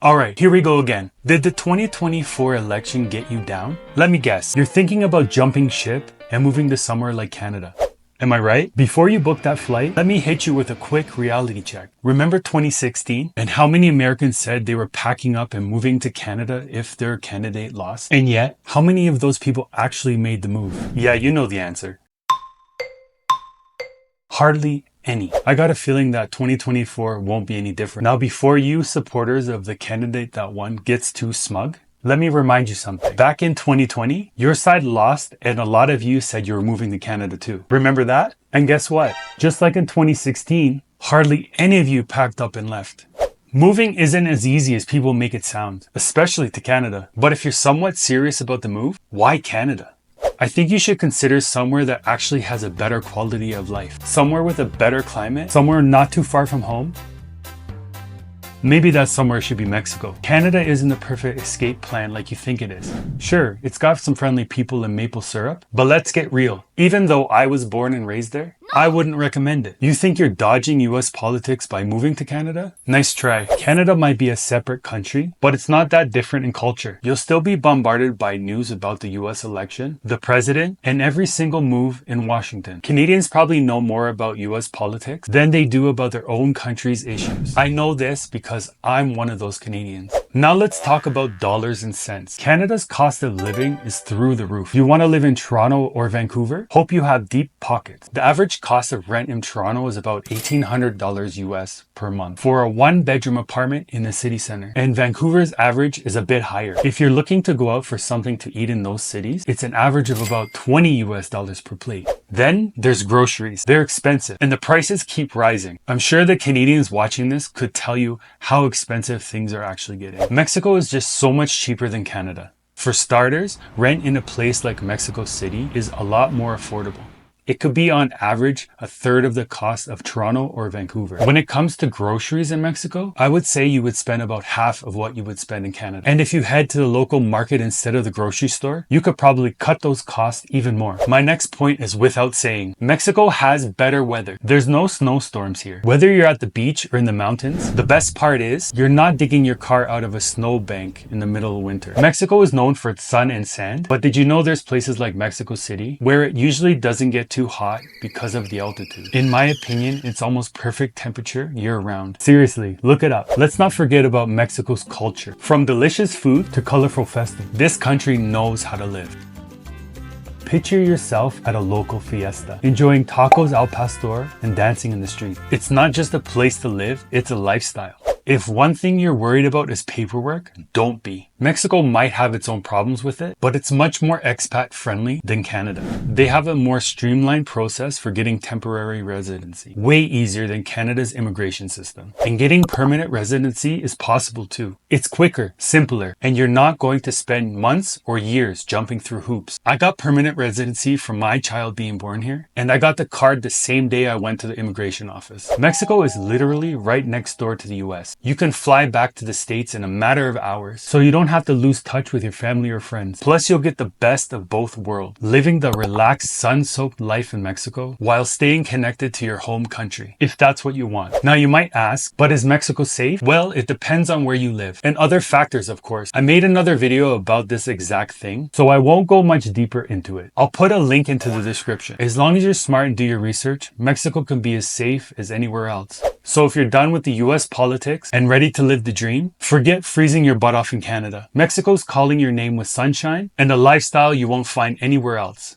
Alright, here we go again. Did the 2024 election get you down? Let me guess, you're thinking about jumping ship and moving to somewhere like Canada. Am I right? Before you book that flight, let me hit you with a quick reality check. Remember 2016 and how many Americans said they were packing up and moving to Canada if their candidate lost? And yet, how many of those people actually made the move? Yeah, you know the answer. Hardly any. I got a feeling that 2024 won't be any different. Now, before you supporters of the candidate that won gets too smug, let me remind you something. Back in 2020, your side lost and a lot of you said you were moving to Canada too. Remember that? And guess what? Just like in 2016, hardly any of you packed up and left. Moving isn't as easy as people make it sound, especially to Canada. But if you're somewhat serious about the move, why Canada? I think you should consider somewhere that actually has a better quality of life. Somewhere with a better climate, somewhere not too far from home. Maybe that somewhere should be Mexico. Canada isn't the perfect escape plan like you think it is. Sure, it's got some friendly people and maple syrup, but let's get real. Even though I was born and raised there, I wouldn't recommend it. You think you're dodging US politics by moving to Canada? Nice try. Canada might be a separate country, but it's not that different in culture. You'll still be bombarded by news about the US election, the president, and every single move in Washington. Canadians probably know more about US politics than they do about their own country's issues. I know this because I'm one of those Canadians. Now let's talk about dollars and cents. Canada's cost of living is through the roof. You want to live in Toronto or Vancouver? Hope you have deep pockets. The average cost of rent in Toronto is about $1,800 US per month for a one-bedroom apartment in the city center. And Vancouver's average is a bit higher. If you're looking to go out for something to eat in those cities, it's an average of about $20 US per plate. Then there's groceries. They're expensive and the prices keep rising. I'm sure the Canadians watching this could tell you how expensive things are actually getting. Mexico is just so much cheaper than Canada. For starters, rent in a place like Mexico City is a lot more affordable. It could be on average a third of the cost of Toronto or Vancouver. When it comes to groceries in Mexico, I would say you would spend about half of what you would spend in Canada. And if you head to the local market instead of the grocery store, you could probably cut those costs even more. My next point is without saying, Mexico has better weather. There's no snowstorms here. Whether you're at the beach or in the mountains, the best part is you're not digging your car out of a snowbank in the middle of winter. Mexico is known for its sun and sand, but did you know there's places like Mexico City where it usually doesn't get too hot because of the altitude? In my opinion, it's almost perfect temperature year-round. Seriously, look it up. Let's not forget about Mexico's culture. From delicious food to colorful festivals, this country knows how to live. Picture yourself at a local fiesta, enjoying tacos al pastor and dancing in the street. It's not just a place to live, it's a lifestyle. If one thing you're worried about is paperwork, don't be. Mexico might have its own problems with it, but it's much more expat friendly than Canada. They have a more streamlined process for getting temporary residency, way easier than Canada's immigration system. And getting permanent residency is possible too. It's quicker, simpler, and you're not going to spend months or years jumping through hoops. I got permanent residency from my child being born here, and I got the card the same day I went to the immigration office. Mexico is literally right next door to the US. You can fly back to the States in a matter of hours, so you don't have to lose touch with your family or friends. Plus, you'll get the best of both worlds, living the relaxed, sun-soaked life in Mexico while staying connected to your home country, if that's what you want. Now, you might ask, but is Mexico safe? Well, it depends on where you live, and other factors, of course. I made another video about this exact thing, so I won't go much deeper into it. I'll put a link into the description. As long as you're smart and do your research, Mexico can be as safe as anywhere else. So if you're done with the US politics and ready to live the dream, forget freezing your butt off in Canada. Mexico's calling your name with sunshine and a lifestyle you won't find anywhere else.